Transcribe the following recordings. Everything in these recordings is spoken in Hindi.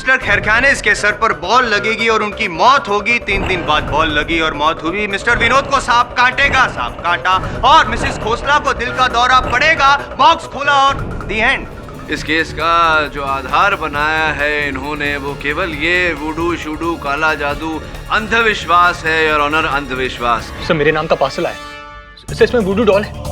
मिस्टर खैरखानिस के सर पर बॉल लगेगी और उनकी मौत होगी। 3 दिन बाद बॉल लगी और मौत हुई। मिस्टर विनोद को सांप काटेगा, सांप काटा, और मिसेस खोसला को दिल का दौरा पड़ेगा, बॉक्स खोला और दी एंड। इस केस का जो आधार बनाया है इन्होंने वो केवल ये वुडू शूडू काला जादू अंधविश्वास है, योर ऑनर, अंधविश्वास। सर मेरे नाम का पार्सल आया सर, इसमें वुडू डॉल है।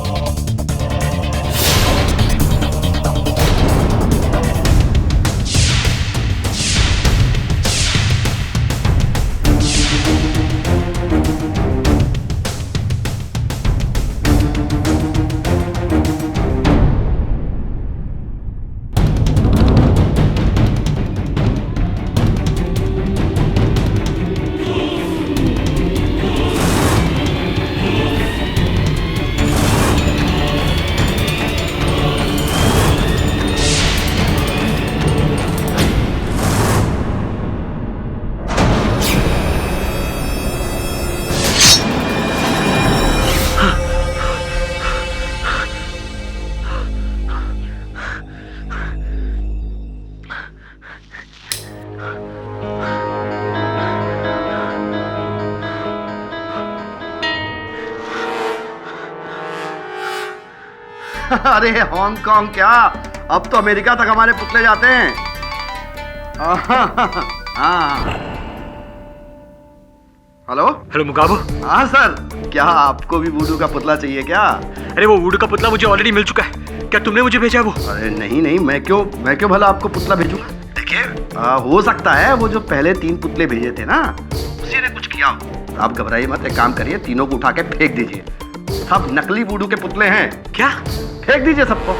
अरे हांगकांग क्या, अब तो अमेरिका तक हमारे पुतले जाते हैं। Hello hello Mugabo. हाँ सर, क्या आपको भी वुडू का पुतला चाहिए क्या? अरे वो वुडू का पुतला मुझे ऑलरेडी मिल चुका है, क्या तुमने मुझे भेजा वो? अरे नहीं नहीं, मैं क्यों भला आपको पुतला भेजूंगा। देखिए हो सकता है वो जो पहले 3 पुतले भेजे थे ना, उसी ने कुछ किया। आप घबराइए मत, एक काम करिए, तीनों को उठा के फेंक दीजिए। सब नकली वुडू के पुतले हैं। क्या? फेंक दीजिए सबको।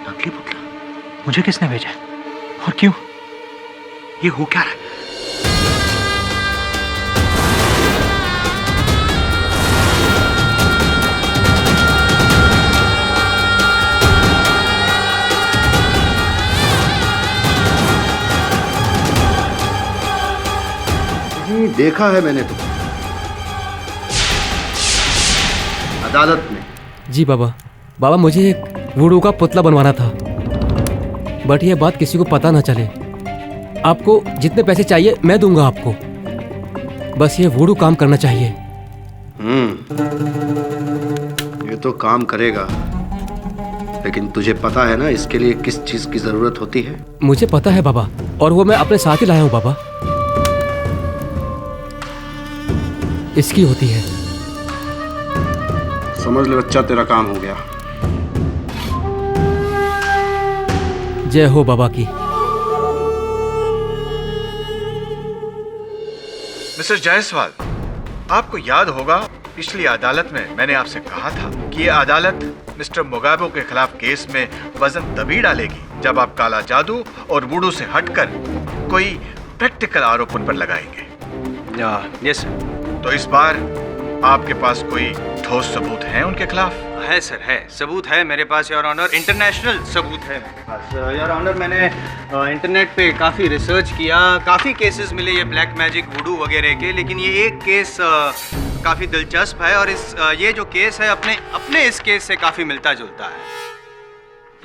नकली पुतला मुझे किसने भेजा और क्यों? ये हो क्या रहा है? जी देखा है मैंने तो अदालत में। जी बाबा मुझे एक वुडू का पुतला बनवाना था, बट ये बात किसी को पता ना चले। आपको जितने पैसे चाहिए मैं दूंगा आपको, बस ये वुडू काम करना चाहिए। ये तो काम करेगा, लेकिन तुझे पता है ना इसके लिए किस चीज की जरूरत होती है? मुझे पता है बाबा, और वो मैं अपने साथ ही लाया हूँ बाबा। इसकी होती है। समझ ले बच्चा, तेरा काम हो गया। जय हो बाबा की। मिस्टर जायसवाल, आपको याद होगा पिछली अदालत में मैंने आपसे कहा था कि ये अदालत मिस्टर मुगाबे के खिलाफ केस में वजन तभी डालेगी जब आप काला जादू और वुडू से हटकर कोई प्रैक्टिकल आरोप उन पर लगाएंगे। Yes sir. तो इस बार आपके पास कोई ठोस सबूत है उनके खिलाफ? है सर, है सबूत है मेरे पास योर ऑनर, इंटरनेशनल सबूत है मेरे पास योर ऑनर। मैंने इंटरनेट पे काफ़ी रिसर्च किया, काफ़ी केसेस मिले ये ब्लैक मैजिक वुडू वगैरह के, लेकिन ये एक केस काफ़ी दिलचस्प है और ये जो केस है अपने इस केस से काफ़ी मिलता जुलता है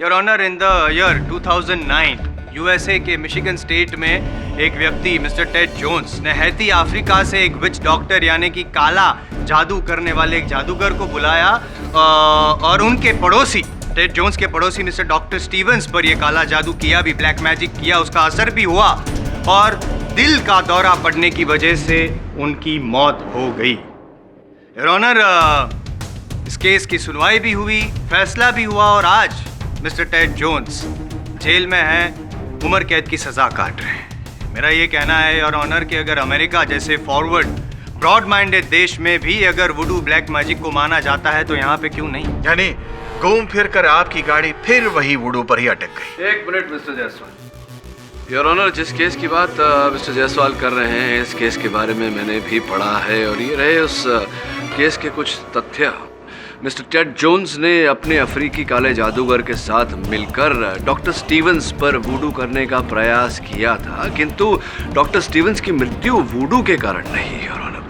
your honour. In the year 2009 USA के मिशिगन स्टेट में एक व्यक्ति मिस्टर टेड जोन्स ने हैती अफ्रीका से एक विच डॉक्टर यानी कि काला जादू करने वाले एक जादूगर को बुलाया और उनके पड़ोसी टेड जोन्स के पड़ोसी मिस्टर डॉक्टर स्टीवंस पर यह काला जादू किया भी, ब्लैक मैजिक किया, उसका असर भी हुआ और दिल का दौरा पड़ने की वजह से उनकी मौत हो गई। योर ऑनर, इस केस की सुनवाई भी हुई, फैसला भी हुआ और आज मिस्टर टेड जोन्स जेल में हैं, उम्र कैद की सजा काट रहे हैं। मेरा ये कहना है योर ऑनर कि अगर अमेरिका जैसे फॉरवर्ड ब्रॉड माइंडेड देश में भी अगर वुडू ब्लैक मैजिक को माना जाता है तो यहाँ पे क्यों नहीं? यानी घूम फिर कर आपकी गाड़ी फिर वही वुडू पर ही अटक गई। एक minute mister Jaiswal. Your honour, जिस केस की बात मिस्टर जायसवाल कर रहे हैं, इस केस के बारे में मैंने भी पढ़ा है और ये रहे उस केस के कुछ तथ्य। मिस्टर टेड जोन्स ने अपने अफ्रीकी काले जादूगर के साथ मिलकर डॉक्टर स्टीवंस पर वुडू करने का प्रयास किया था, किंतु डॉक्टर स्टीवंस की मृत्यु वुडू के कारण नहीं, योर ऑनर।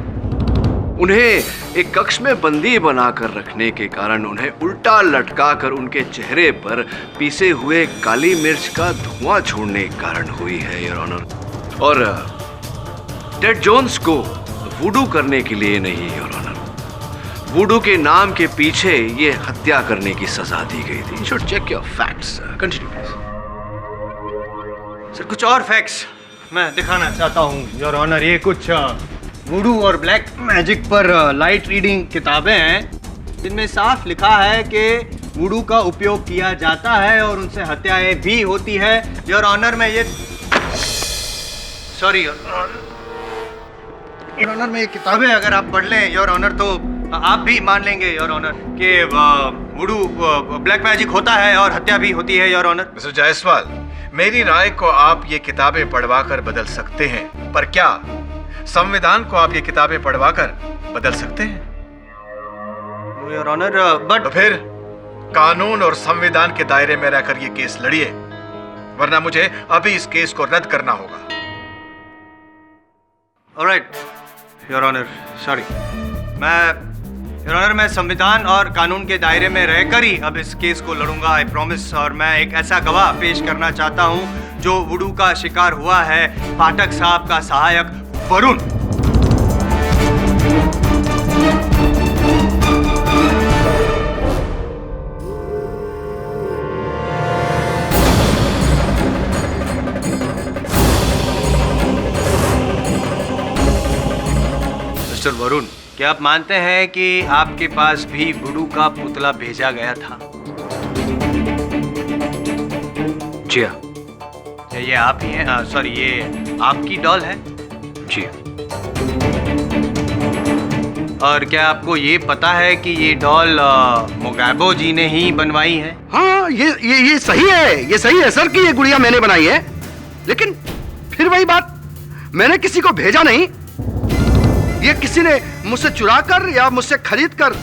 उन्हें एक कक्ष में बंदी बनाकर रखने के कारण उन्हें उल्टा लटकाकर उनके चेहरे पर पीसे हुए काली मिर्च का धुआं छोड़ने के कारण हुई है, योर ऑनर। और टेड जोन्स को वुडू करने के लिए नहीं, योर ऑनर। वुडू के नाम के पीछे ये हत्या करने की सजा दी गई थी। You should check your facts. Continue please. Sir कुछ और फैक्ट्स मैं दिखाना चाहता हूँ योर ऑनर। ये कुछ वुडू और ब्लैक मैजिक पर लाइट रीडिंग किताबें हैं जिनमें साफ लिखा है कि वुडू का उपयोग किया जाता है और उनसे हत्याएं भी होती है। योर ऑनर में ये सॉरी योर ऑनर में ये किताबें अगर आप पढ़ लें योर ऑनर तो आप भी मान लेंगे योर ऑनर कि वुडू ब्लैक मैजिक होता है और हत्या भी होती है योर ऑनर। मिस्टर जायसवाल, मेरी राय को आप ये किताबें पढ़वाकर बदल सकते हैं, पर क्या संविधान को आप ये किताबें पढ़वाकर बदल सकते हैं? योर ऑनर बट तो फिर कानून और संविधान के दायरे में रहकर ये केस लड़िए, वरना मुझे अभी इस केस को रद्द करना होगा। Alright your honour, sorry. मैं संविधान और कानून के दायरे में रहकर ही अब इस केस को लड़ूंगा, आई प्रॉमिस। और मैं एक ऐसा गवाह पेश करना चाहता हूं जो वुडू का शिकार हुआ है, पाठक साहब का सहायक वरुण। मिस्टर वरुण, क्या आप मानते हैं कि आपके पास भी वुडू का पुतला भेजा गया था? जी हाँ। ये आप ही हैं? सॉरी, ये आपकी डॉल है? जी। और क्या आपको ये पता है कि ये डॉल मोगैबो जी ने ही बनवाई है? हाँ, ये सही है, ये सही है सर कि ये गुड़िया मैंने बनाई है। लेकिन फिर वही बात, मैंने किसी को भेजा नहीं। ये किसी ने मुझसे चुरा कर या मुझसे खरीद कर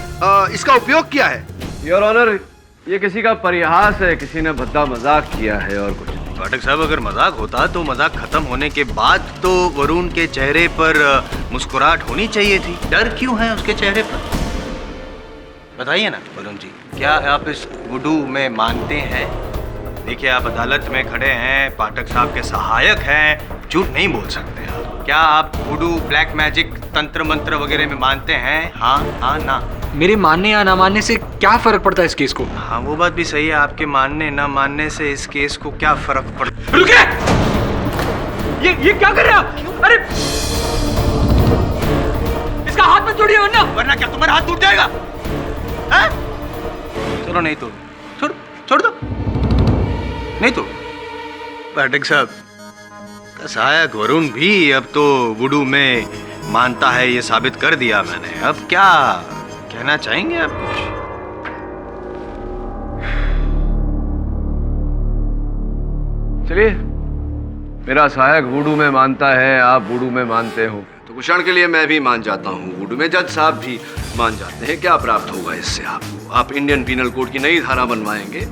इसका उपयोग किया है। योर ऑनर, ये किसी का परिहास है, किसी ने भद्दा मजाक किया है और कुछ। पाठक साहब, अगर मजाक होता तो मजाक खत्म होने के बाद तो वरुण के चेहरे पर मुस्कुराहट होनी चाहिए थी। डर क्यों है उसके चेहरे पर? बताइए ना वरुण जी, क्या आप इस वुडू में मानते हैं? देखिए, आप अदालत में खड़े हैं, पाठक साहब के सहायक हैं, झूठ नहीं बोल सकते आप। क्या आप वुडू ब्लैक मैजिक तंत्र मंत्र वगैरह में मानते हैं? हाँ ना? मेरे मानने या ना मानने से क्या फर्क पड़ता है इस केस को? हाँ, वो बात भी सही है। आपके मानने ना मानने से इस केस को क्या फर्क पड़ता? रुकिए! ये क्या कर रहे हैं आप? अरे इसका हाथ मत जोड़िए वरना क्या तुम्हारा हाथ टूट जाएगा? हैं? चलो नहीं तोड़, छोड़ दो, नहीं तोड़। पाठक साहब का सहायक वरुण भी अब तो वुडू में मानता है, ये साबित कर दिया मैंने। अब क्या कहना चाहेंगे आप कुछ? चलिए, मेरा सहायक वुडू में मानता है, आप वुडू में मानते हो, तो कुछ क्षण के लिए मैं भी मान जाता हूँ वुडू में। जज साहब भी मान जाते हैं। क्या प्राप्त होगा इससे आपको? आप इंडियन पीनल कोड की नई धारा बनवाएंगे,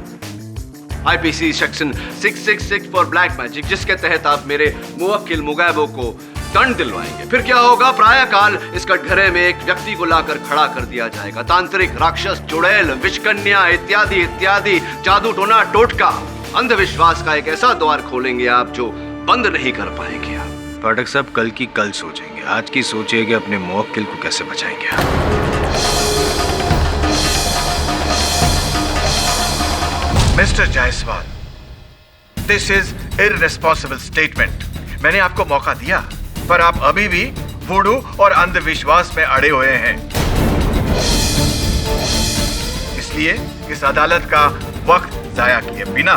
IPC section 666 for black magic, जिसके तहत आप मेरे मुवक्किल मुगैबो को दंड दिलवाएंगे। फिर क्या होगा? प्रायःकाल इस कटघरे में एक व्यक्ति को लाकर खड़ा कर दिया जाएगा। तांत्रिक, राक्षस, चुड़ैल, विषकन्या इत्यादि इत्यादि जादू टोना टोटका अंधविश्वास का एक ऐसा द्वार खोलेंगे आप जो बंद नहीं कर पाएंगे आप। पाठक साहब, कल की कल सोचेंगे, आज की सोचिए कि अपने मुवक्किल को कैसे बचाएंगे आप। Mister Jaiswal, this is irresponsible statement. मैंने आपको मौका दिया, पर आप अभी भी वुडू और अंधविश्वास में अड़े हुए हैं। इसलिए इस अदालत का वक्त जाया किए बिना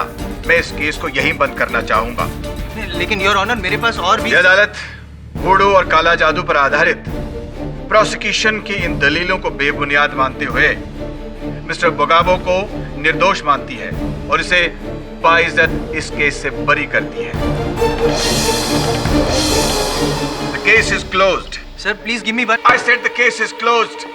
मैं इस केस को यहीं बंद करना चाहूंगा। लेकिन योर ऑनर, मेरे पास और भी। यह अदालत वुडू और काला जादू पर आधारित प्रोसिक्यूशन की इन दलीलों को बेबुनियाद मानते हुए मिस्टर मोगैबो को निर्दोष मानती है और इसे बाइज्जत इस केस से बरी करती है। The case is closed. Sir, please give me one. I said the case is closed.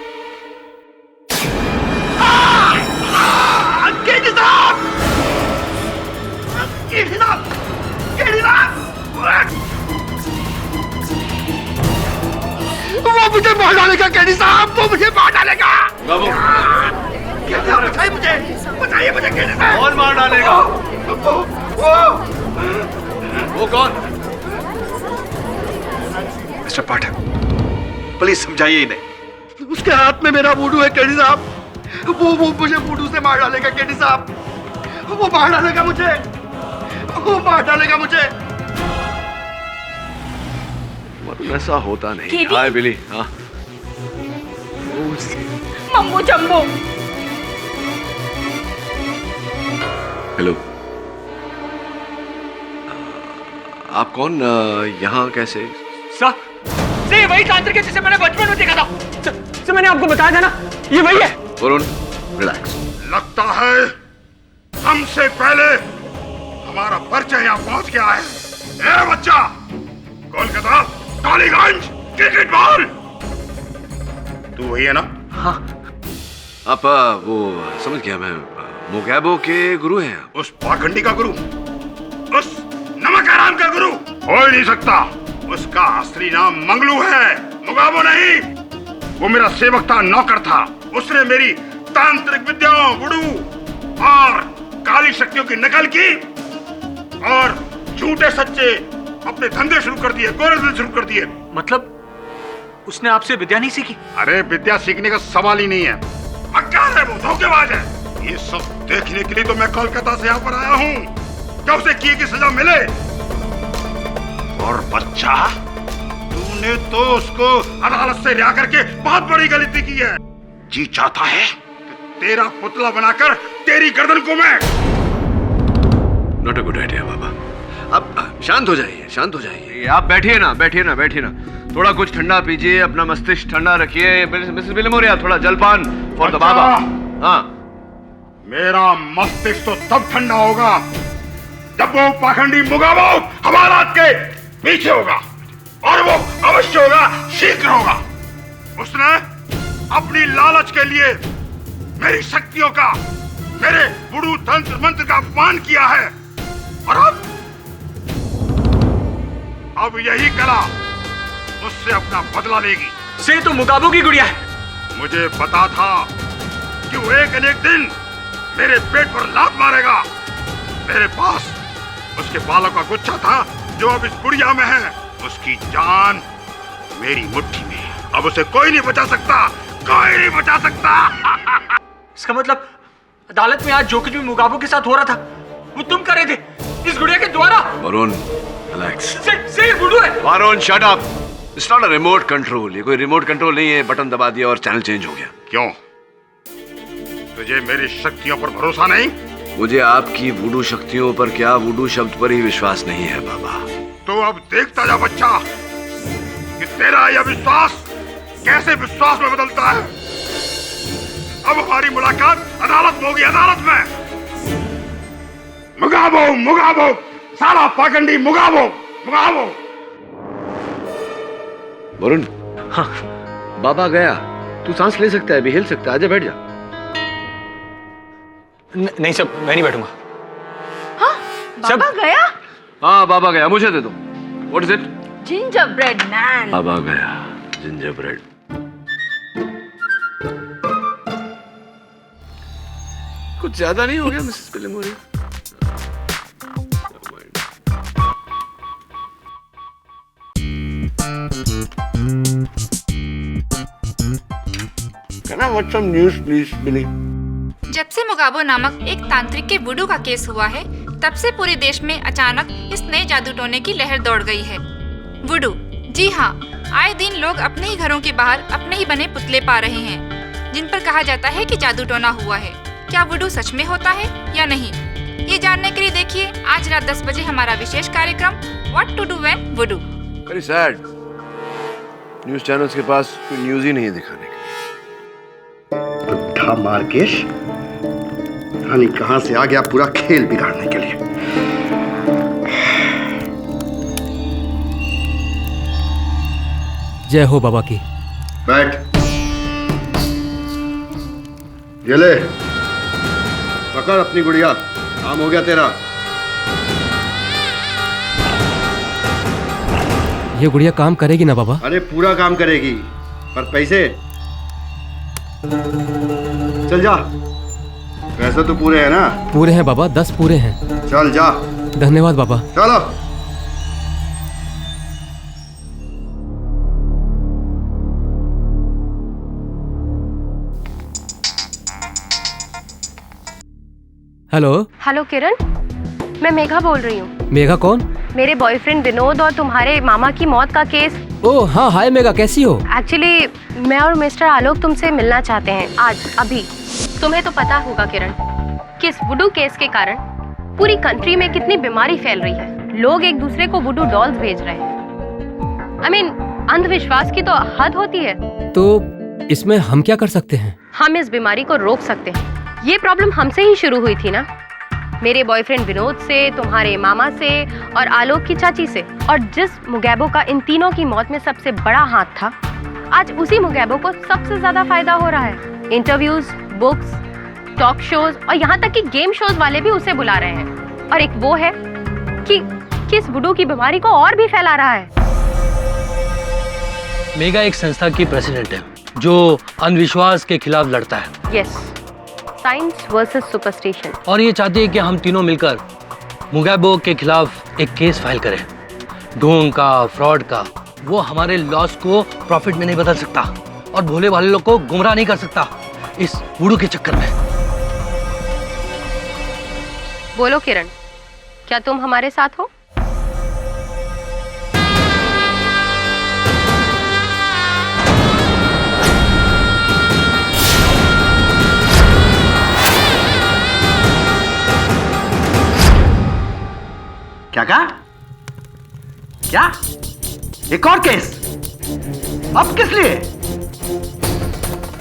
वो मुझे मार डालेगा कैदी साहब, वो मुझे मार डालेगा। बाबू बताइए मुझे कैदी साहब। कौन मार डालेगा? वो कौन? मिस्टर पाठक, प्लीज समझाइए इन्हें। उसके हाथ में मेरा वुडू है कैदी साहब, वो मुझे वुडू से मार डालेगा कैदी साहब, वो मार डालेगा मुझे, वो मार डालेगा मुझे। ऐसा होता नहीं। केवी? हाय बिली। हाँ मम्मू जम्बो। हेलो, आप कौन? यहाँ कैसे? सर ये वही तांत्रिक है जिसे मैंने बचपन में देखा था। सर मैंने आपको बताया था ना, ये वही है। वरुण रिलैक्स। लगता है हमसे पहले हमारा परिचय यहाँ पहुंच गया है। ए बच्चा, कोलकाता कालीगंज क्रिकेट बॉल, तू वही है ना? हाँ। आप वो समझ गया मैं, मोगैबो के गुरु हैं आप? उस पाखंडी का गुरु, उस नमक हराम का गुरु हो ही नहीं सकता। उसका असली नाम मंगलू है, मुगाबो नहीं। वो मेरा सेवक था, नौकर था। उसने मेरी तांत्रिक विद्याओं, वुडू और काली शक्तियों की नकल की और झूठे सच्चे अपने धंधे शुरू कर दिए, गोरे धंधे शुरू कर दिए। मतलब उसने आपसे विद्या नहीं सीखी? अरे विद्या सीखने का सवाल ही नहीं है, मक्कार है वो, धोखेबाज है। ये सब देखने के लिए तो मैं कोलकाता से यहाँ पर आया हूँ कि उसे किए की सजा मिले। और बच्चा, तूने तो उसको अदालत से रिहा करके बहुत बड़ी गलती की है। जी चाहता है कि तेरा पुतला बनाकर तेरी गर्दन को मैं। नॉट अ गुड आइडिया बाबा। अब शांत हो जाइए, शांत हो जाइए। आप बैठिए ना, बैठिए ना, बैठिए ना। थोड़ा कुछ ठंडा पीजिए, अपना मस्तिष्क ठंडा रखिए। मिसेस विलिमोरिया, थोड़ा जलपान फॉर द बाबा। हाँ, मेरा मस्तिष्क तो तब ठंडा होगा जब वो पाखंडी मुगाबो हमारा के पीछे होगा, और वो अवश्य होगा, शीघ्र होगा। उसने अपनी लालच के लिए मेरी शक्तियों का, मेरे वुडू तंत्र मंत्र का अपमान किया है, और अब यही कला उससे अपना बदला लेगी। से तो मुगाबो की गुड़िया है। मुझे पता था कि वो एक न एक दिन मेरे पेट पर लात मारेगा। मेरे पास उसके बालों का गुच्छा था जो अब इस गुड़िया में है। उसकी जान मेरी मुट्ठी में है। अब उसे कोई नहीं बचा सकता, कोई नहीं बचा सकता। इसका मतलब अदालत में आज जो कुछ भी मुगाबो के साथ हो रहा था वो तुम कर रहे थे इस गुड़िया के द्वारा। वरुण रिलैक्स। से गुडू है। Varun shut up. It's not a remote control. ये कोई रिमोट कंट्रोल नहीं है, बटन दबा दिया और चैनल चेंज हो गया। क्यों, तुझे मेरी शक्तियों पर भरोसा नहीं? मुझे आपकी वुडू शक्तियों पर क्या, वुडू शब्द पर ही विश्वास नहीं है बाबा। तो अब देखता जा बच्चा कि तेरा यह विश्वास कैसे विश्वास में बदलता है। अब हमारी मुलाकात अदालत में होगी, अदालत में। मुगाबो, मुगाबो, साला पाखंडी मुगाबो, मुगाबो। वरुण, हाँ बाबा गया। तू सांस ले सकता है, अभी हिल सकता है। आजा बैठ जा। नहीं सब, मैं नहीं बैठूंगा। हाँ, बाबा गया? हाँ बाबा गया, मुझे दे दो। What is it? Gingerbread naan. बाबा गया, जिंजर ब्रेड। कुछ ज्यादा नहीं हो गया Mrs Villimoria? Can I watch some news, please, Billy? जब से मुगाबो नामक एक तांत्रिक के वुडू का केस हुआ है, तब से पूरे देश में अचानक इस नए जादू टोने की लहर दौड़ गई है। वुडू, जी हाँ, आए दिन लोग अपने ही घरों के बाहर अपने ही बने पुतले पा रहे हैं, जिन पर कहा जाता है कि जादू टोना हुआ है। क्या वुडू सच में होता है या नहीं, ये जानने के लिए देखिए आज रात 10 बजे हमारा विशेष कार्यक्रम what to do when voodoo. Very sad, news channels के पास कोई न्यूज ही नहीं है दिखाने के। बुढ़ा मार्केश, रानी कहां से आ गया पूरा खेल बिगाड़ने के लिए। जय हो बाबा की। बैठ, ये ले, पकड़ अपनी गुड़िया, काम हो गया तेरा। ये गुड़िया काम करेगी ना बाबा? अरे पूरा काम करेगी, पर पैसे चल जा। पैसे तो पूरे हैं ना? पूरे हैं बाबा, 10 पूरे हैं। चल जा। धन्यवाद बाबा। चलो। हेलो। हेलो किरण, मैं मेघा बोल रही हूँ। मेघा कौन? मेरे बॉयफ्रेंड विनोद और तुम्हारे मामा की मौत का केस। ओह हाँ, हाय मेघा, कैसी हो? एक्चुअली मैं और मिस्टर आलोक तुमसे मिलना चाहते हैं आज, अभी। तुम्हें तो पता होगा किरण, कि इस वुडू केस के कारण पूरी कंट्री में कितनी बीमारी फैल रही है। लोग एक दूसरे को वुडू डॉल्स भेज रहे हैं। I mean, अंधविश्वास की तो हद होती है। तो इसमें हम क्या कर सकते हैं? हम इस बीमारी को रोक सकते हैं। ये प्रॉब्लम हमसे ही शुरू हुई थी ना, मेरे बॉयफ्रेंड विनोद से, तुम्हारे मामा से और आलोक की चाची से। और जिस मुगैबो का इन तीनों की मौत में सबसे बड़ा हाथ था, आज उसी मुगैबो को सबसे ज्यादा फायदा हो रहा है। इंटरव्यूज, बुक्स, टॉक शोज और यहाँ तक कि गेम शोज वाले भी उसे बुला रहे हैं। और एक वो है कि इस वुडू की बीमारी को और भी फैला रहा है। मेघा एक संस्था की प्रेसिडेंट है जो अंधविश्वास के खिलाफ लड़ता है। Yes, science versus superstition. और ये चाहती है कि हम तीनों मिलकर मुगैबो के खिलाफ एक केस फाइल करें। ढोंग का, फ्रॉड का। वो हमारे लॉस को प्रॉफिट में नहीं बदल सकता और भोले वाले लोग को गुमराह नहीं कर सकता इस वुडू के चक्कर में। बोलो किरण, क्या तुम हमारे साथ हो? क्या कहा? क्या? एक और केस? अब किस लिए?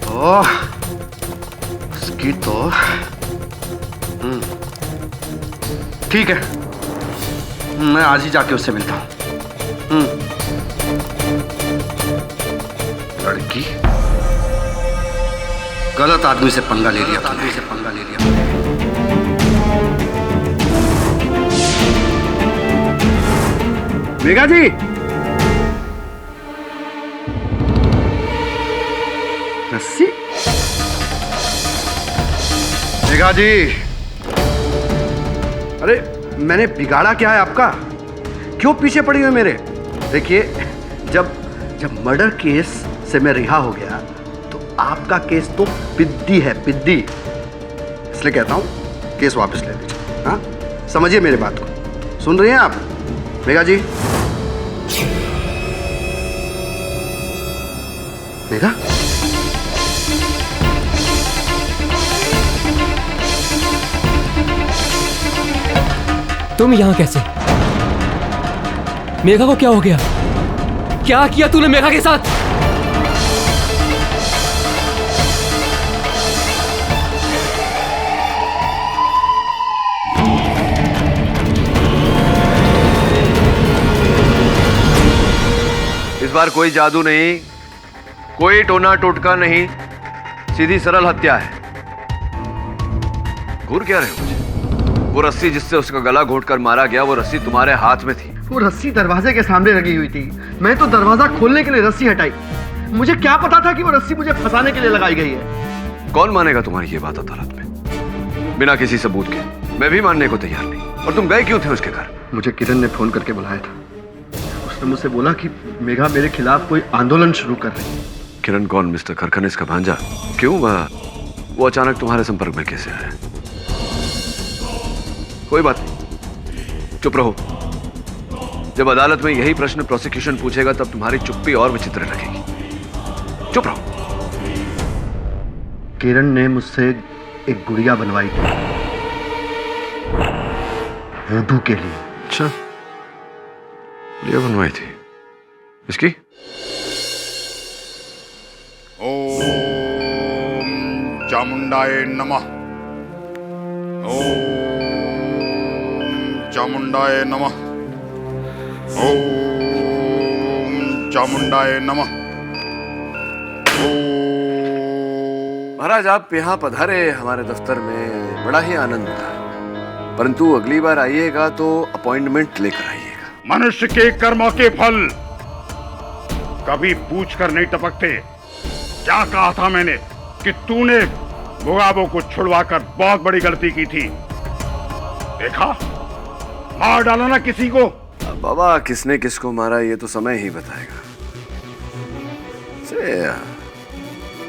ओह, उसकी तो ठीक है, मैं आज ही जाके उससे मिलता हूं। लड़की गलत आदमी से पंगा ले लिया। मेघा जी, रस्सी। मेघा जी, अरे मैंने बिगाड़ा क्या है आपका? क्यों पीछे पड़ी हुई मेरे? देखिए, जब मर्डर केस से मैं रिहा हो गया तो आपका केस तो पिद्दी है, पिद्दी। इसलिए कहता हूं केस वापस ले लीजिए। हाँ, समझिए मेरी बात को। सुन रही हैं आप मेघा जी? मेघा, तुम यहाँ कैसे? मेघा को क्या हो गया? क्या किया तूने मेघा के साथ? इस बार कोई जादू नहीं, कोई टोना टोटका नहीं, सीधी सरल हत्या है। घूर क्या रहे हो मुझे? वो रस्सी जिससे उसका गला घोंटकर मारा गया, वो रस्सी तुम्हारे हाथ में थी। वो रस्सी दरवाजे के सामने लगी हुई थी। मैं तो दरवाजा खोलने के लिए रस्सी हटाई। मुझे क्या पता था कि वो रस्सी मुझे फंसाने के लिए लगाई गई है। कौन मानेगा तुम्हारी ये बात अदालत में बिना किसी सबूत के? मैं भी मानने को तैयार नहीं। और तुम गए क्यों थे उसके घर? मुझे किरण ने फोन करके बुलाया था। उसने मुझसे बोला कि मेघा मेरे खिलाफ कोई आंदोलन शुरू कर रही है। किरण कौन? मिस्टर खरखनेस का भांजा? क्यों वो अचानक तुम्हारे संपर्क में कैसे आया? कोई बात नहीं, चुप रहो। जब अदालत में यही प्रश्न प्रोसिक्यूशन पूछेगा तब तुम्हारी चुप्पी और विचित्र लगेगी। चुप रहो। किरण ने मुझसे एक गुड़िया बनवाई थी वुडू के लिए। अच्छा, गुड़िया बनवाई थी इसकी? ओम चामुंडाय नमः। ओम चामुंडाय नमः। ओम चामुंडाय नमः। महाराज, आप यहाँ पधारे हमारे दफ्तर में, बड़ा ही आनंद था। परंतु अगली बार आइएगा तो अपॉइंटमेंट लेकर आइएगा। मनुष्य के कर्मों के फल कभी पूछ कर नहीं टपकते। क्या कहा था मैंने कि तूने मुगाबो को छुड़वाकर बहुत बड़ी गलती की थी। देखा, मार डाला ना किसी को। बाबा किसने किसको मारा ये तो समय ही बताएगा।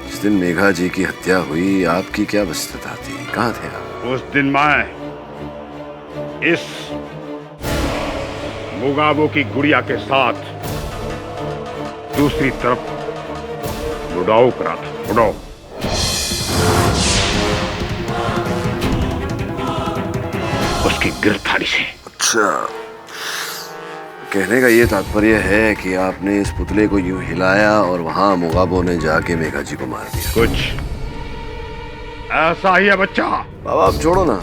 जिस दिन मेघा जी की हत्या हुई आपकी क्या व्यस्तता थी, कहाँ थे आप? उस दिन मैं इस मुगाबो की गुड़िया के साथ दूसरी तरफ उड़ाऊ करा था। उड़ाऊ उसकी गिरफ्तारी से। अच्छा, कहने का ये तात्पर्य है कि आपने इस पुतले को यूं हिलाया और वहां मुगाबो ने जाके मेघा जी को मार दिया। कुछ ऐसा ही है बच्चा। बाबा आप छोड़ो ना,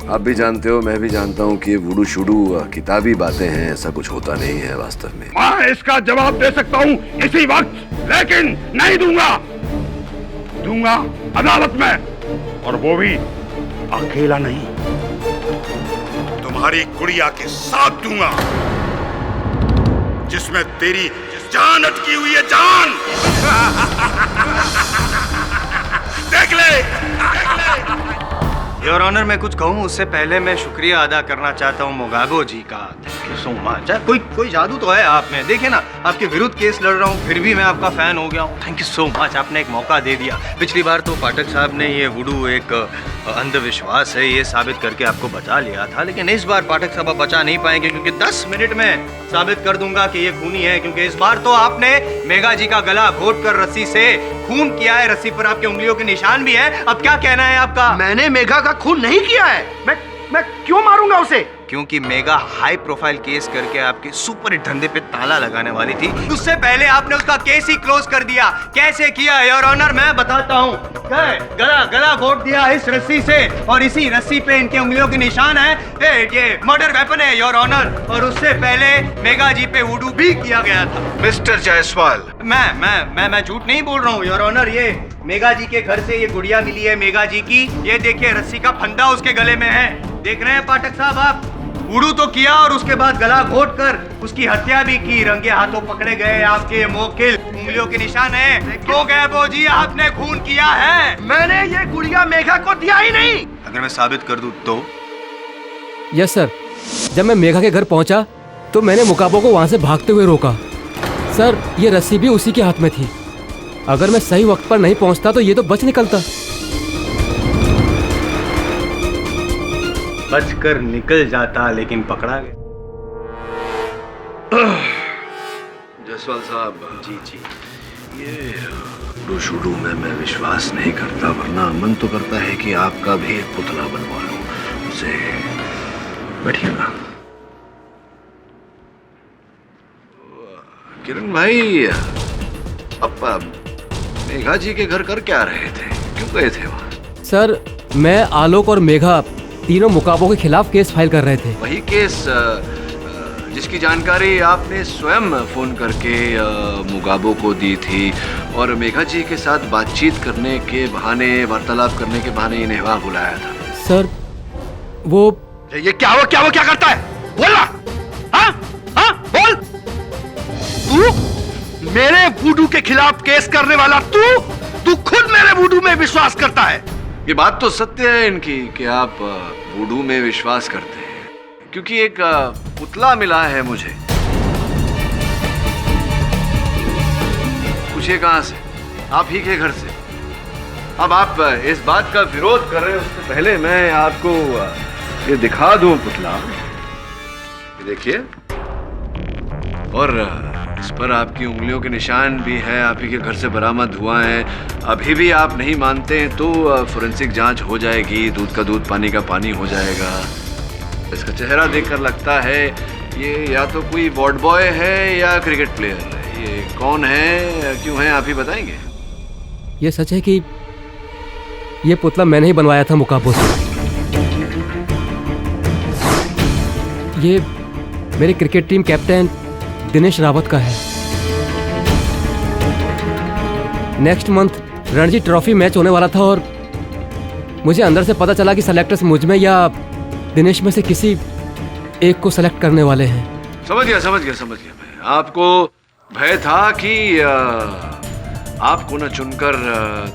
आप भी जानते हो मैं भी जानता हूँ कि ये वुडू शुडू किताबी बातें हैं, ऐसा कुछ होता नहीं है वास्तव में। मैं इसका जवाब दे सकता हूँ इसी वक्त, लेकिन नहीं दूंगा अदालत में, और वो भी अकेला नहीं, तुम्हारी गुड़िया के साथ दूंगा, जिसमें तेरी जान अटकी हुई है। जान देख ले। योर ऑनर, मैं कुछ कहूँ उससे पहले मैं शुक्रिया अदा करना चाहता हूँ मुगाबो जी का। Thank you so much. कोई जादू तो है आप में। देखिए ना, आपके विरुद्ध केस लड़ रहा हूँ फिर भी मैं आपका फैन हो गया हूँ। थैंक यू सो मच, आपने एक मौका दे दिया। पिछली बार तो पाठक साहब ने ये वुडू एक अंधविश्वास है ये साबित करके आपको बचा लिया था, लेकिन इस बार पाठक साहब बचा नहीं पाएंगे, क्योंकि 10 मिनट में साबित कर दूंगा कि ये खूनी है। क्योंकि इस बार तो आपने मेघा जी का गला घोट कर रस्सी से खून किया है, रस्सी पर आपके उंगलियों के निशान भी है। अब क्या कहना है आपका? मैंने मेघा का खून नहीं किया है। मैं क्यों मारूंगा उसे? क्योंकि मेघा हाई प्रोफाइल केस करके आपके सुपर हिट धंधे पे ताला लगाने वाली थी। उससे पहले आपने उसका केस ही क्लोज कर दिया। कैसे किया योर ऑनर, मैं बताता हूँ। गला घोट दिया इस रस्सी से, और इसी रस्सी पे इनके उंगलियों के निशान है। ये मर्डर वेपन है योर ऑनर, और उससे पहले मेघा जी पे वुडू भी किया गया था। मिस्टर जायसवाल, मैं झूठ नहीं बोल रहा हूँ योर ऑनर। ये मेघा जी के घर से ये गुड़िया मिली है मेघा जी की। ये देखिए रस्सी का फंदा उसके गले में है, देख रहे हैं पाठक साहब आप? वुडू तो किया और उसके बाद गला घोट कर उसकी हत्या भी की। रंगे हाथों पकड़े गए आपके मोकिल, उंगलियों के निशान है। तो गैबो जी आपने खून किया है। मैंने ये गुड़िया मेघा को दिया ही नहीं। अगर मैं साबित कर दूं तो? यस सर, जब मैं मेघा के घर पहुंचा तो मैंने मुगाबो को वहां से भागते हुए रोका। सर, ये रस्सी भी उसी के हाथ में थी। अगर मैं सही वक्त पर नहीं पहुंचता तो ये तो बच निकलता। बचकर निकल जाता, लेकिन पकड़ा गया। जायसवाल साहब जी ये वुडू शुडू में मैं विश्वास नहीं करता, वरना मन तो करता है कि आपका भी एक पुतला बनवा लूं उसे। बैठिएगा। किरण भाई, अब मेघा जी के घर कर क्या रहे थे, क्यों गए थे वहाँ? सर, मैं, आलोक और मेघा तीनों मुगाबो के खिलाफ केस फाइल कर रहे थे। वही केस जिसकी जानकारी आपने स्वयं फोन करके मुगाबो को दी थी, और मेघा जी के साथ बातचीत करने के बहाने, वार्तालाप करने के बहाने इन्हें वहाँ बुलाया था। सर, वो ये क्या करता है? बोल ना। हाँ, बोल। तू मेरे वुडू के खिलाफ केस करने वाला तू खुद मेरे वुडू में विश्वास करता है। ये बात तो सत्य है इनकी कि आप वुडू में विश्वास करते हैं, क्योंकि एक पुतला मिला है मुझे। पूछिए कहाँ से? आप ही के घर से। अब आप इस बात का विरोध कर रहे हैं, उससे पहले मैं आपको ये दिखा दूं पुतला। ये देखिए, और इस पर आपकी उंगलियों के निशान भी हैं, आप ही के घर से बरामद हुआ है। अभी भी आप नहीं मानते हैं तो फोरेंसिक जांच हो जाएगी, दूध का दूध पानी का पानी हो जाएगा। इसका चेहरा देखकर लगता है ये या तो कोई वार्ड बॉय है या क्रिकेट प्लेयर है। ये कौन है, क्यों है, आप ही बताएंगे? ये सच है कि ये पुतला मैंने ही बनवाया था मुगाबो से। ये मेरे cricket team captain Dinesh Rawat का है। Next month Ranji trophy match होने वाला था और मुझे अंदर से पता चला कि सेलेक्टर्स मुझ में या दिनेश में से किसी एक को सेलेक्ट करने वाले हैं। समझ गया मैं। आपको भय था कि आपको न चुनकर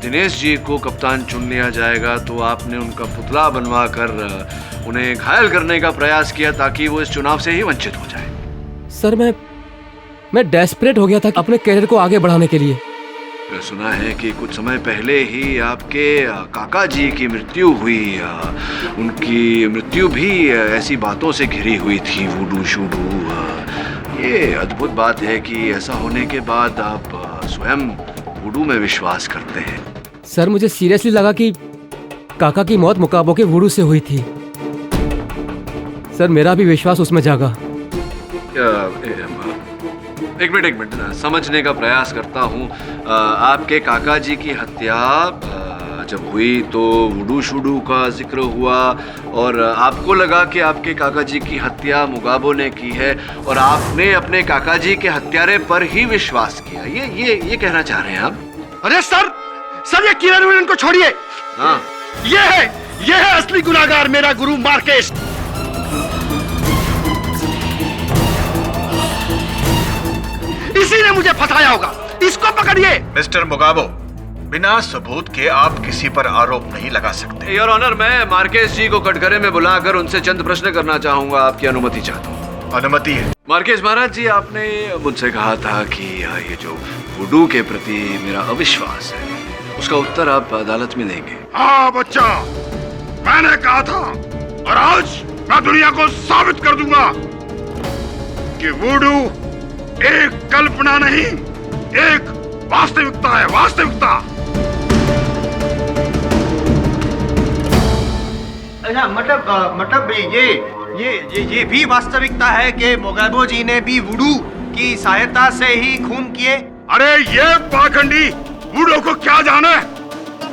दिनेश जी को कप्तान चुन लिया जाएगा तो आपने उनका पुतला बनवा कर उन्हें घायल करने का प्रयास किया ताकि वो इस चुनाव से ही वंचित हो जाए। सर मैं डेस्परेट हो गया था अपने कैरियर को आगे बढ़ाने के लिए। सुना है कि कुछ समय पहले ही आपके काका जी की मृत्यु हुई। उनकी मृत्यु भी ऐसी बातों से घिरी हुई थी, वुडू शूडू। ये अद्भुत बात है कि ऐसा होने के बाद आप स्वयं वुडू में विश्वास करते हैं। सर मुझे सीरियसली लगा कि काका की मौत मुकाबो के वुडू से हुई थी। सर मेरा भी विश्वास उसमें जागा। एक मिनट समझने का प्रयास करता हूँ। आपके काका जी की हत्या जब हुई तो वुडू शूडू का जिक्र हुआ और आपको लगा कि आपके काका जी की हत्या मुगाबो ने की है और आपने अपने काका जी के हत्यारे पर ही विश्वास किया। ये कहना चाह रहे हैं आप? अरे सर ये किरण विलन को छोड़िए। हाँ, ये है असली गुनाहगार, मेरा गुरु मार्केश। इसी ने मुझे फंसाया होगा, इसको पकड़िए। मिस्टर मुगाबो, बिना सबूत के आप किसी पर आरोप नहीं लगा सकते। योर ऑनर, मैं मार्केश जी को कटघरे में बुलाकर उनसे चंद प्रश्न करना चाहूंगा। आपकी अनुमति चाहता हूँ। अनुमति है। मार्केश महाराज जी, आपने मुझसे कहा था कि ये जो वुडू के प्रति मेरा अविश्वास है उसका उत्तर आप अदालत में देंगे। हाँ बच्चा, मैंने कहा था और आज मैं दुनिया को साबित कर दूंगा कि वुडू एक कल्पना नहीं, एक वास्तविकता है, वास्तविकता। अच्छा, मतलब ये भी वास्तविकता है कि मुगाबो जी ने भी वुडू की सहायता से ही खून किए? अरे ये पाखंडी वुडू को क्या जाने?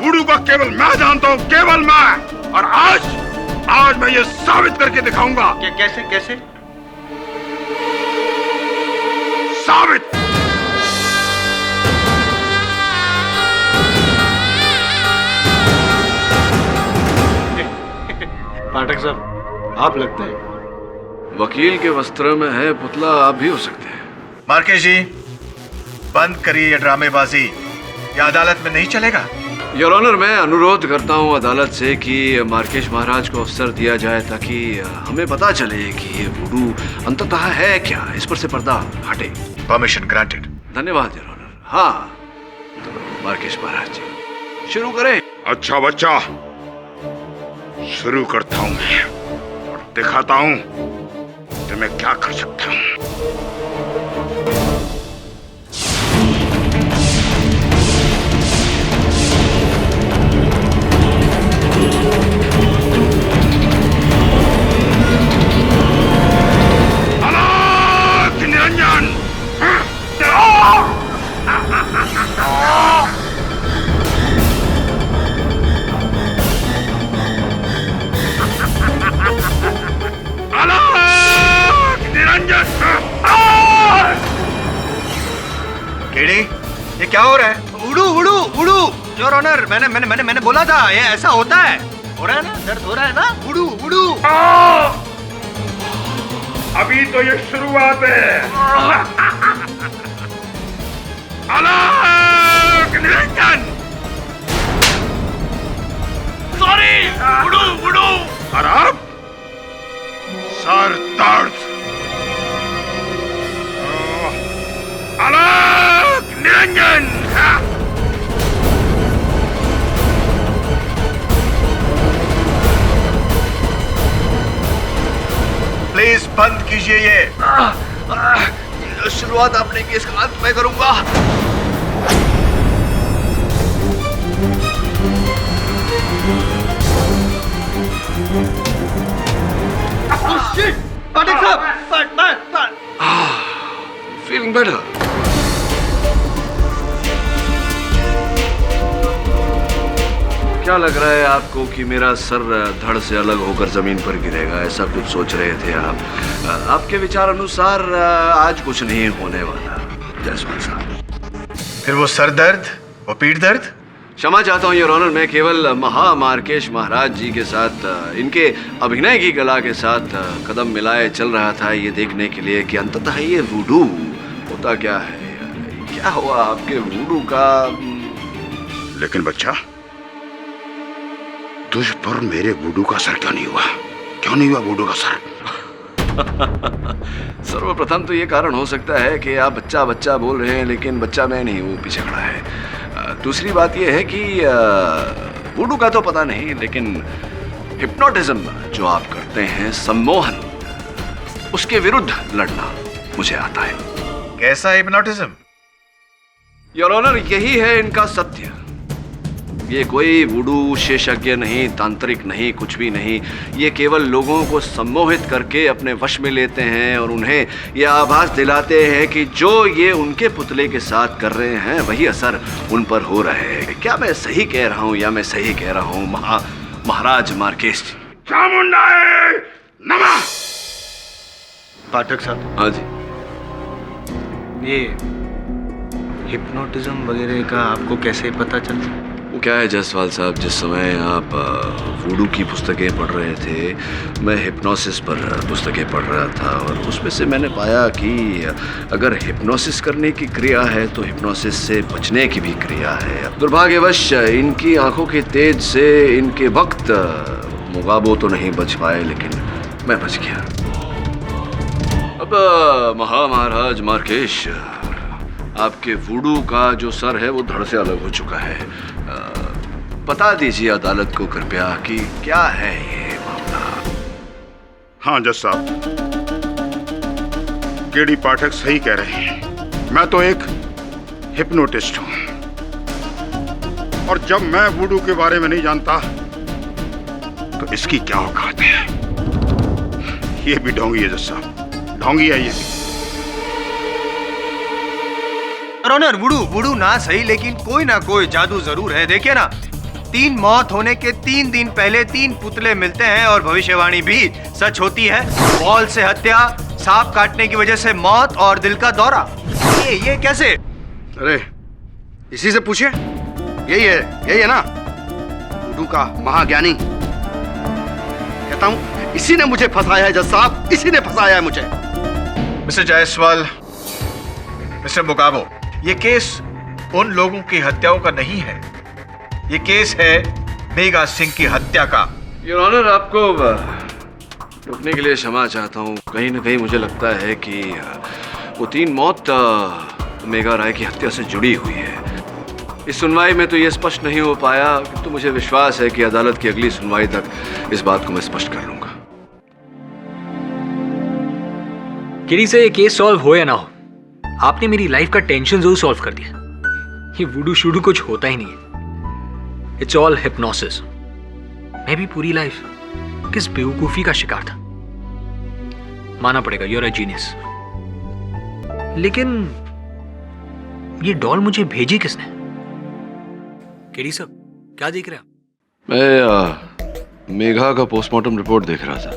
वुडू को केवल मैं जानता हूँ, केवल मैं। और आज मैं ये साबित करके दिखाऊंगा। कैसे? साबित। पाठक साहब, आप लगते हैं वकील के वस्त्र में है पुतला, आप भी हो सकते हैं। मार्केश जी, बंद करिए ये ड्रामेबाजी, ये अदालत में नहीं चलेगा। योर ऑनर, मैं अनुरोध करता हूँ अदालत से कि मार्केश महाराज को अवसर दिया जाए ताकि हमें पता चले कि ये वुडू अंततः है क्या। इस पर से पर्दा हटे। Permission granted. धन्यवाद योर ऑनर। हाँ, तो मार्केश महाराज जी शुरू करें। अच्छा बच्चा, शुरू करता हूं मैं और दिखाता हूं कि मैं क्या कर सकता हूं। अलाक निरंजन। केडी, ये क्या हो रहा है? वुडू योर ऑनर, मैंने बोला था ये ऐसा होता है। हो रहा है ना, दर्द हो रहा है ना? वुडू। अभी तो ये शुरुआत है। अलाक निरंजन। Sorry voodoo. और अब सर दर्द। अलाक निरंजन। प्लीज बंद कीजिए ये। शुरुआत आपने केस का अंत मैं करूंगा। Feeling better. क्या लग रहा है आपको कि मेरा सर धड़ से अलग होकर जमीन पर गिरेगा? ऐसा कुछ सोच रहे थे आप? आपके विचार अनुसार आज कुछ नहीं होने वाला जायसवाल साहब। फिर वो सर दर्द, वो पीठ दर्द? क्षमा चाहता हूँ योर ऑनर, मैं केवल मार्केश महाराज जी के साथ इनके अभिनय की कला के साथ कदम मिलाए चल रहा था ये देखने के लिए कि अंततः ये वुडू होता क्या है। क्या हुआ आपके वुडू का? लेकिन बच्चा, तुझ पर मेरे वुडू का असर क्यों नहीं हुआ? क्यों नहीं हुआ वुडू का असर? सर्वप्रथम तो ये कारण हो सकता है कि आप बच्चा बच्चा बोल रहे हैं, लेकिन बच्चा मैं नहीं, वो पीछे खड़ा है। दूसरी बात ये है कि वुडू का तो पता नहीं, लेकिन हिप्नोटिज्म जो आप करते हैं, सम्मोहन, उसके विरुद्ध लड़ना मुझे आता है। कैसा हिप्नोटिज्म? योर ऑनर, यही है इनका सत्य। ये कोई वुडू विशेषज्ञ नहीं, तांत्रिक नहीं, कुछ भी नहीं। ये केवल लोगों को सम्मोहित करके अपने वश में लेते हैं और उन्हें यह आभास दिलाते हैं कि जो ये उनके पुतले के साथ कर रहे हैं वही असर उन पर हो रहा है। क्या मैं सही कह रहा हूँ या मैं सही कह रहा हूँ महाराज मार्केश जी? चामुंडाए नमः। पाठक साहब, हाँ जी। ये हिप्नोटिज्म वगैरह का आपको कैसे पता चला? वो क्या है जायसवाल साहब, जिस समय आप वुडू की पुस्तकें पढ़ रहे थे, मैं हिप्नोसिस पर पुस्तकें पढ़ रहा था और उसमें से मैंने पाया कि अगर हिप्नोसिस करने की क्रिया है तो हिप्नोसिस से बचने की भी क्रिया है। दुर्भाग्यवश इनकी आंखों के तेज से इनके वक्त मुगाबो तो नहीं बच पाए, लेकिन मैं बच गया। अब महाराज मार्केश, आपके वुडू का जो सर है वो धड़ से अलग हो चुका है। बता दीजिए अदालत को कृपया कि क्या है ये मामला। हाँ जज साहब, केडी पाठक सही कह रहे हैं। मैं तो एक हिप्नोटिस्ट हूं और जब मैं वुडू के बारे में नहीं जानता तो इसकी क्या औकात है। ये भी ढोंगी है जज साहब, ढोंगी है ये भी। ऑनर, वुडू ना सही, लेकिन कोई ना कोई जादू जरूर है। देखिए ना, 3 मौत होने के 3 दिन पहले 3 पुतले मिलते हैं और भविष्यवाणी भी सच होती है। बॉल से हत्या, सांप काटने की वजह से मौत और दिल का दौरा। ये कैसे? अरे इसी से पूछिए, यही है ना वुडू का महाज्ञानी। कहता हूं इसी ने मुझे फंसाया है जज साहब, इसी ने फंसाया है मुझे। मिस्टर जायसवाल, मिस्टर मुगाबो, ये केस उन लोगों की हत्याओं का नहीं है, ये केस है मेघा सिंह की हत्या का। योर ऑनर, आपको रुकने के लिए क्षमा चाहता हूँ। कहीं ना कहीं मुझे लगता है कि वो 3 मौत मेघा राय की हत्या से जुड़ी हुई है। इस सुनवाई में तो ये स्पष्ट नहीं हो पाया, किंतु मुझे विश्वास है कि अदालत की अगली सुनवाई तक इस बात को मैं स्पष्ट कर लूंगा। किरी से ये केस सॉल्व हो या ना हो, आपने मेरी लाइफ का टेंशन जरूर सॉल्व कर दिया। ये वुडू शुडू कुछ होता ही नहीं है, इट्स ऑल हिप्नोसिस। मैं भी पूरी लाइफ किस बेवकूफी का शिकार था। माना पड़ेगा, यू आर अ जीनियस। लेकिन ये डॉल मुझे भेजी किसने? केडी साहब, क्या देख रहे हैं आप? मैं मेघा का पोस्टमार्टम रिपोर्ट देख रहा था।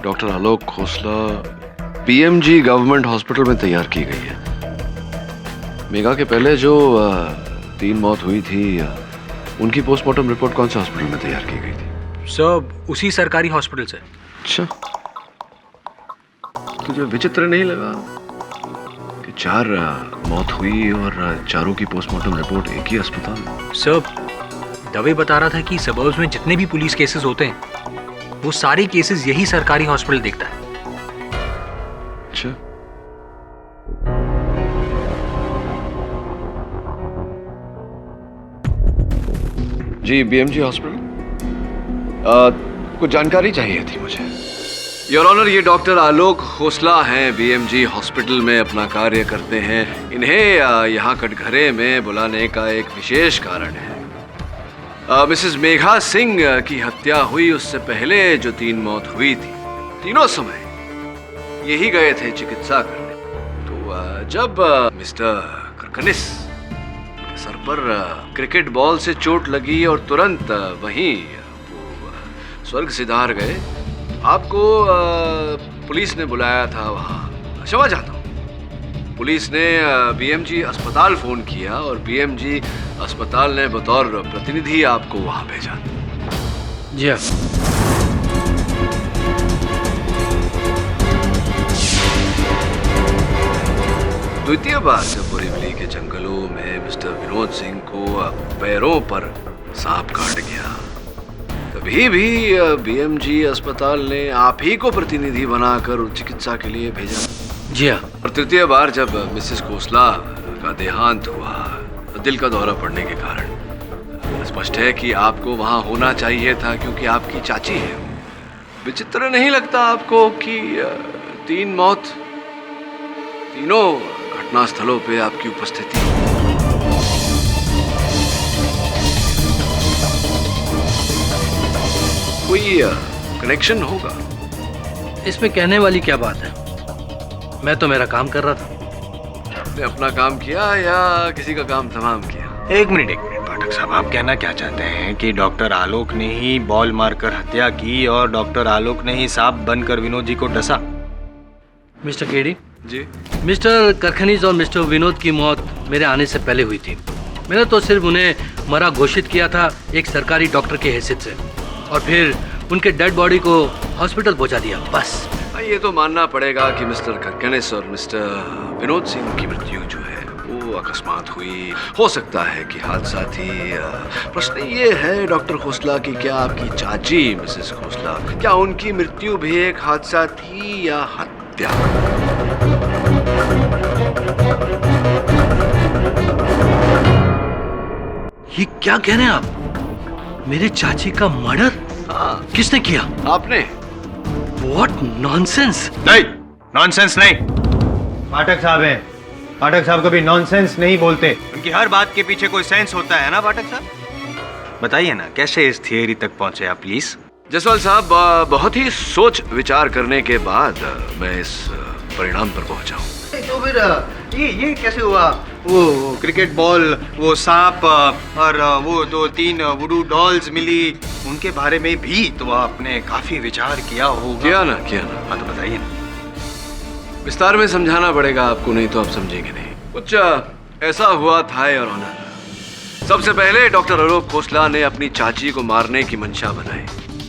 डॉक्टर आलोक खोसला पीएमजी गवर्नमेंट हॉस्पिटल में तैयार की गई है। मेघा के पहले जो 3 मौत हुई थी, उनकी पोस्टमार्टम रिपोर्ट कौन से हॉस्पिटल में तैयार की गई थी? सब उसी सरकारी हॉस्पिटल से। अच्छा, तुझे विचित्र नहीं लगा कि 4 मौत हुई और चारों की पोस्टमार्टम रिपोर्ट एक ही अस्पताल में? सब दवे बता रहा था कि सबर्ब्स में जितने भी पुलिस केसेस होते हैं, वो सारे केसेस यही सरकारी हॉस्पिटल देखता है। अच्छा, जी बीएमजी हॉस्पिटल, कुछ जानकारी चाहिए थी मुझे। योर ऑनर, ये डॉक्टर आलोक खोसला हैं, बीएमजी हॉस्पिटल में अपना कार्य करते हैं। इन्हें यहाँ कटघरे में बुलाने का एक विशेष कारण है। मिसेस मेघा सिंह की हत्या हुई उससे पहले जो 3 मौत हुई थी, तीनों समय यही गए थे चिकित्सा करने। तो जब मिस्टर करकनिस के सर पर क्रिकेट बॉल से चोट लगी और तुरंत वहीं वो स्वर्ग सिधार गए, आपको पुलिस ने बुलाया था वहाँ। क्षमा चाहता हूँ, पुलिस ने बीएमजी अस्पताल फोन किया और बीएमजी अस्पताल ने बतौर प्रतिनिधि आपको वहाँ भेजा। जी हाँ। द्वितीय बार जब बोरीवली के जंगलों में मिस्टर विनोद सिंह को पैरों पर सांप काट गया, तभी भी बीएमजी अस्पताल ने आप ही को प्रतिनिधि बनाकर चिकित्सा के लिए भेजा। जी हाँ। और तृतीय बार जब मिसेस खोसला का देहांत हुआ दिल का दौरा पड़ने के कारण, स्पष्ट है कि आपको वहां होना चाहिए था क्योंकि आपकी चाची है। विचित्र नहीं लगता आपको कि 3 मौत, तीनों घटना स्थलों पे आपकी उपस्थिति? कोई कनेक्शन होगा? इसमें कहने वाली क्या बात है, मैं तो मेरा काम कर रहा था। आपने अपना काम किया या किसी का काम तमाम किया? एक मिनट पाठक साहब, आप कहना क्या चाहते हैं कि डॉक्टर आलोक ने ही बॉल मारकर हत्या की और डॉक्टर आलोक ने ही सांप बनकर विनोद जी को डसा? मिस्टर केडी जी, मिस्टर करखनीज और मिस्टर विनोद की मौत मेरे आने से पहले हुई थी। मैंने तो सिर्फ उन्हें मरा घोषित किया था एक सरकारी डॉक्टर के हैसियत से, और फिर उनके डेड बॉडी को हॉस्पिटल पहुंचा दिया, बस। ये तो मानना पड़ेगा कि मिस्टर करकनिस और मिस्टर विनोद सिंह की मृत्यु जो है वो अकस्मात हुई। हो सकता है कि हादसा थी। प्रश्न ये है डॉक्टर खोसला कि क्या आपकी चाची मिसेस खोसला, क्या उनकी मृत्यु भी एक हादसा थी या हत्या? ये क्या कह रहे हैं आप? मेरे चाची का मर्डर? हाँ। किसने किया? आपने? What nonsense? नहीं, नॉनसेंस नहीं। पाठक साहब हैं, पाठक साहब कभी नॉनसेंस नहीं बोलते। उनकी हर बात के पीछे कोई सेंस होता है ना पाठक साहब? बताइए ना, कैसे इस थियरी तक पहुंचे आप प्लीज? जसवाल साहब, बहुत ही सोच विचार करने के बाद मैं इस परिणाम पर पहुंचा हूँ। तो फिर ये कैसे हुआ? वो क्रिकेट बॉल, वो सांप और वो 2-3 वुडू डॉल्स मिली, उनके बारे में भी तो आपने काफी विचार किया होगा। किया ना। हाँ तो बताइए ना। विस्तार में समझाना पड़ेगा आपको, नहीं तो आप समझेंगे नहीं। कुछ ऐसा हुआ था योर ऑनर। सबसे पहले डॉक्टर आलोक खोसला ने अपनी चाची को मारने की मंशा बनाई,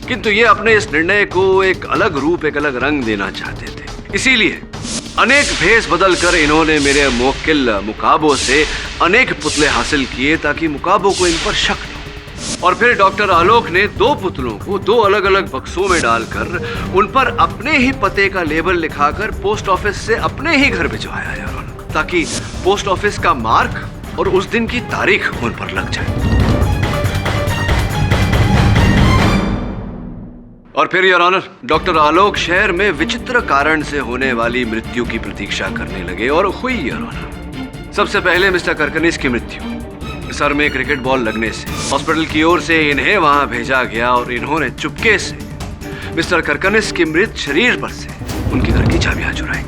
किंतु ये अपने इस निर्णय को एक अलग रूप, एक अलग रंग देना चाहते थे। इसीलिए अनेक भेष बदल कर इन्होंने मेरे मुवक्किल मुकाबो से अनेक पुतले हासिल किए ताकि मुकाबो को इन पर शक न हो। और फिर डॉक्टर आलोक ने 2 पुतलों को 2 अलग अलग बक्सों में डालकर उन पर अपने ही पते का लेबल लिखाकर पोस्ट ऑफिस से अपने ही घर भिजवाया यार, ताकि पोस्ट ऑफिस का मार्क और उस दिन की तारीख उन पर लग जाए। और फिर योर ऑनर, डॉक्टर आलोक शहर में विचित्र कारण से होने वाली मृत्यु की प्रतीक्षा करने लगे और हुई योर ऑनर। सबसे पहले मिस्टर करकनिस की मृत्यु। सर में क्रिकेट बॉल लगने से हॉस्पिटल की ओर से इन्हें वहां भेजा गया और इन्होंने चुपके से मिस्टर करकनिस के मृत शरीर पर से उनके घर की चाबियां चुराई।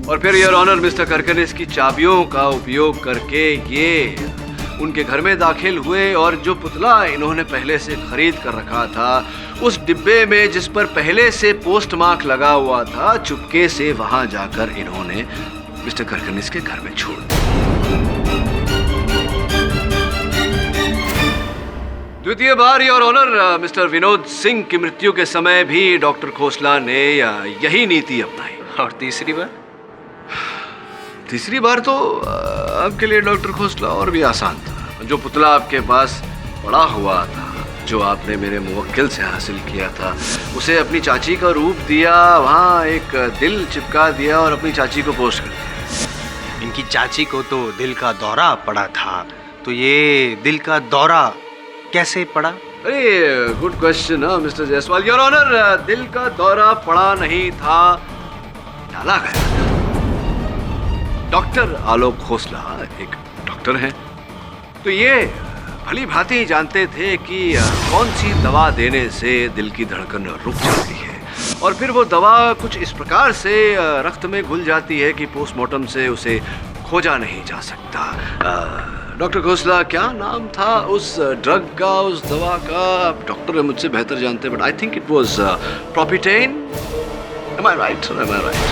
और फिर योर ऑनर, मिस्टर करकनिस की चाबियों का उपयोग करके ये उनके घर में दाखिल हुए और जो पुतला इन्होंने पहले से खरीद कर रखा था उस डिब्बे में जिस पर पहले से पोस्ट मार्क लगा हुआ था, चुपके से वहां जाकर इन्होंने मिस्टर करकनिस के घर में छोड़ दिया। द्वितीय बार your honour, mister Vinod Singh की मृत्यु के समय भी डॉक्टर खोसला ने यही नीति अपनाई। और तीसरी बार? तीसरी बार तो आपके लिए डॉक्टर खोसला और भी आसान था। जो पुतला आपके पास पड़ा हुआ था, जो आपने मेरे मुवक्किल से हासिल किया था, उसे अपनी चाची का रूप दिया, वहाँ एक दिल चिपका दिया और अपनी चाची को पोस्ट कर दिया। इनकी चाची को तो दिल का दौरा पड़ा था, तो ये दिल का दौरा कैसे पड़ा? अरे good question mister Jaiswal. Your honour, दिल का दौरा पड़ा नहीं था, डाला गया था। डॉक्टर आलोक खोसला एक डॉक्टर हैं, तो ये भली भांति जानते थे कि कौन सी दवा देने से दिल की धड़कन रुक जाती है और फिर वो दवा कुछ इस प्रकार से रक्त में घुल जाती है कि पोस्टमार्टम से उसे खोजा नहीं जा सकता। डॉक्टर खोसला, क्या नाम था उस ड्रग का, उस दवा का? डॉक्टर है, मुझसे बेहतर जानते, but I think it was प्रोपिटेन। Am I right? Am I right?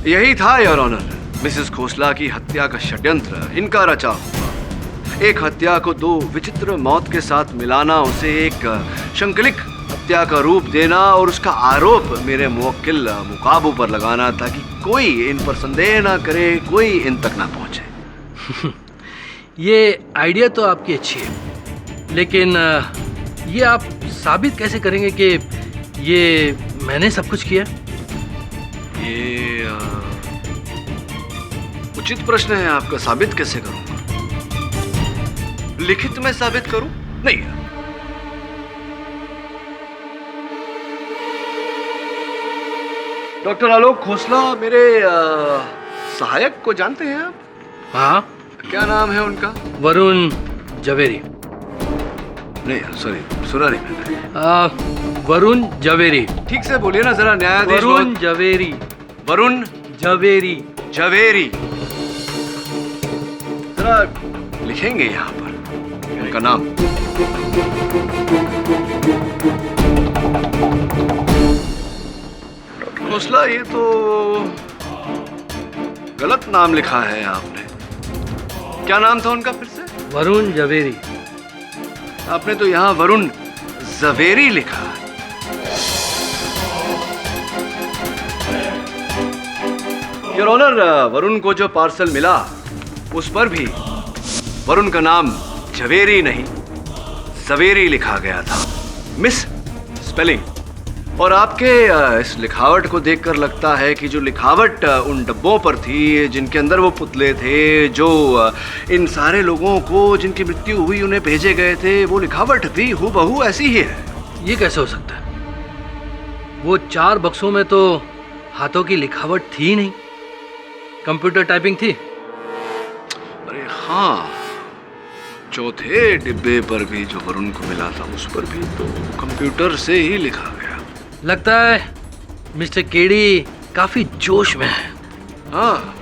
यही था योर ऑनर, मिसेस खोसला की हत्या का षड्यंत्र इनका रचा हुआ। एक हत्या को 2 विचित्र मौत के साथ मिलाना, उसे एक शंकलिक हत्या का रूप देना और उसका आरोप मेरे मुवक्किल मुकाबो पर लगाना ताकि कोई इन पर संदेह ना करे, कोई इन तक ना पहुंचे। ये आइडिया तो आपकी अच्छी है, लेकिन ये आप साबित कैसे करेंगे कि ये मैंने सब कुछ किया? ये उचित प्रश्न है आपका। साबित कैसे करूंगा? लिखित में साबित करूं? नहीं। डॉक्टर आलोक खोसला मेरे सहायक को जानते हैं आप? हाँ। क्या नाम है उनका? वरुण जवेरी। नहीं सॉरी, सुना नहीं मैंने। वरुण जवेरी। ठीक से बोलिए ना जरा, न्यायाधीश। वरुण जवेरी। वरुण जवेरी। जवेरी। जरा लिखेंगे यहाँ पर उनका नाम। डॉक्टर खोसला, ये तो गलत नाम लिखा है आपने। क्या नाम था उनका फिर से? वरुण जवेरी। आपने तो यहाँ वरुण जवेरी लिखा है। योर ऑनर, वरुण को जो पार्सल मिला उस पर भी वरुण का नाम जवेरी नहीं जवेरी लिखा गया था। Miss spelling. और आपके इस लिखावट को देखकर लगता है कि जो लिखावट उन डब्बों पर थी जिनके अंदर वो पुतले थे, जो इन सारे लोगों को जिनकी मृत्यु हुई उन्हें भेजे गए थे, वो लिखावट भी हूबहू ऐसी ही है। ये कैसे हो सकता है? वो 4 बक्सों में तो हाथों की लिखावट थी ही नहीं, कंप्यूटर टाइपिंग थी। अरे हाँ, चौथे डिब्बे पर भी जो वरुण को मिला था उस पर भी तो कंप्यूटर से ही लिखा गया। लगता है मिस्टर केडी काफी जोश में है। हाँ,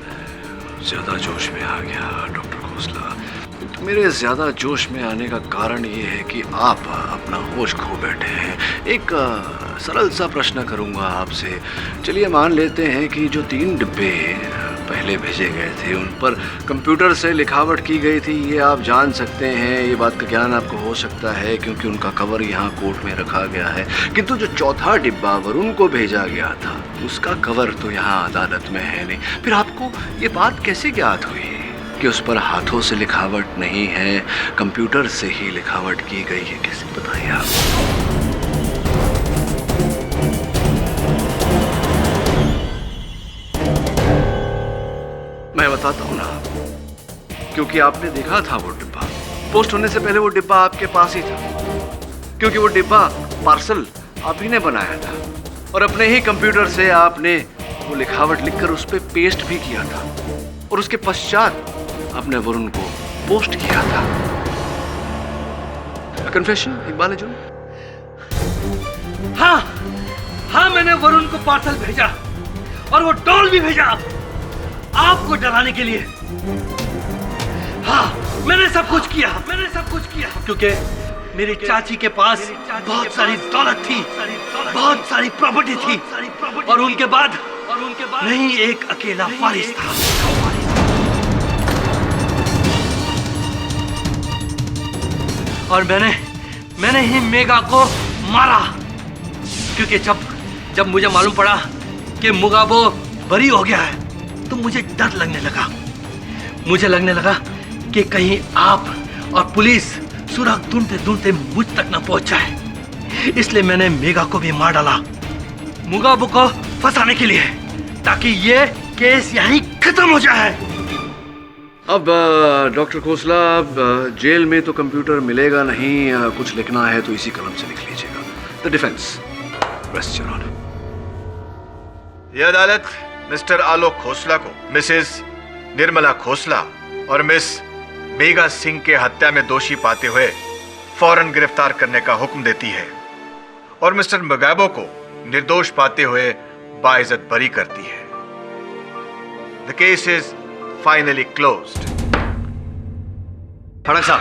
ज्यादा जोश में आ गया डॉक्टर खोसला। तो मेरे ज्यादा जोश में आने का कारण ये है कि आप अपना होश खो बैठे हैं। एक सरल सा प्रश्न करूंगा आपसे। चलिए मान लेते हैं कि जो 3 डिब्बे पहले भेजे गए थे उन पर कंप्यूटर से लिखावट की गई थी, ये आप जान सकते हैं, ये बात का ज्ञान आपको हो सकता है क्योंकि उनका कवर यहाँ कोर्ट में रखा गया है। किंतु जो चौथा डिब्बा वरुण को भेजा गया था उसका कवर तो यहाँ अदालत में है नहीं। फिर आपको ये बात कैसे ज्ञात हुई कि उस पर हाथों से लिखावट नहीं है, कंप्यूटर से ही लिखावट की गई है? कैसे बताइए आप? मैं बताता हूँ ना, क्योंकि आपने देखा था वो डिब्बा। पोस्ट होने से पहले वो डिब्बा आपके पास ही था, क्योंकि वो डिब्बा पार्सल आप ही ने बनाया था और अपने ही कंप्यूटर से आपने वो लिखावट लिखकर उस पर पेस्ट भी किया था और उसके पश्चात आपने वरुण को पोस्ट किया था। कन्फेशन इकबाल अर्जुन? हाँ हाँ, मैंने वरुण को पार्सल भेजा और वो डॉल भी भेजा आपको डराने के लिए। हाँ, मैंने सब कुछ किया, क्योंकि मेरी चाची के पास बहुत सारी दौलत थी, बहुत सारी प्रॉपर्टी थी और उनके बाद नहीं एक अकेला वारिस था। और मैंने ही मेगा को मारा, क्योंकि जब मुझे मालूम पड़ा कि मुगाबो बरी हो गया है तो मुझे डर लगने लगा कि कहीं आप और पुलिस सुराग ढूंढते मुझ तक न पहुंच जाए। इसलिए मैंने मेगा को भी मार डाला मुगाबो को फंसाने के लिए, ताकि ये केस यहीं खत्म हो जाए। अब डॉक्टर खोसला, अब जेल में तो कंप्यूटर मिलेगा नहीं, कुछ लिखना है तो इसी कलम से लिख लीजिएगा। The defence rest your honour. यह अदालत मिस्टर आलोक खोसला को मिसेस निर्मला खोसला और मिस मेगा सिंह के हत्या में दोषी पाते हुए फौरन गिरफ्तार करने का हुक्म देती है और मिस्टर मुगाबो को निर्दोष पाते हुए बाइज्जत बरी करती है। The case is finally closed. Phadak साहब,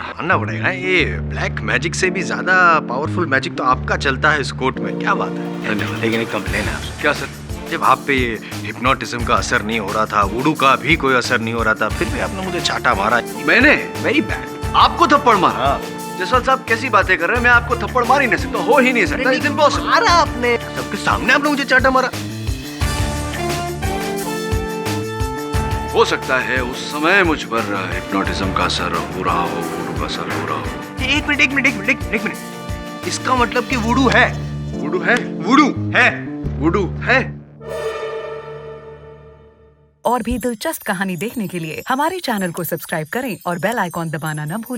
मानना पड़ेगा, ये ब्लैक मैजिक से भी ज्यादा पावरफुल मैजिक तो आपका चलता है इस कोर्ट में। क्या बात है? लेकिन एक कंप्लेन है आपसे। क्या सर? जब आप पे ये हिप्नोटिज्म का असर नहीं हो रहा था, वुडू का भी कोई असर नहीं हो रहा था, फिर भी आपने मुझे चाटा मारा। मैंने? Very bad. आपको थप्पड़ मारा? जसवाल साहब कैसी बातें कर रहे हैं? मैं आपको थप्पड़ मार ही नहीं सकता, हो ही नहीं सकता। It's impossible. मारा आपने सबके सामने, आपने मुझे चाटा मारा। हो सकता है उस समय मुझ पर हिप्नोटिज्म का असर हो रहा हो, वुडू का असर हो रहा हो। एक मिनट। इसका मतलब कि वुडू है। वुडू है? वुडू है। वुडू है। और भी दिलचस्प कहानी देखने के लिए हमारे चैनल को सब्सक्राइब करें और बेल आइकॉन दबाना न भूलें।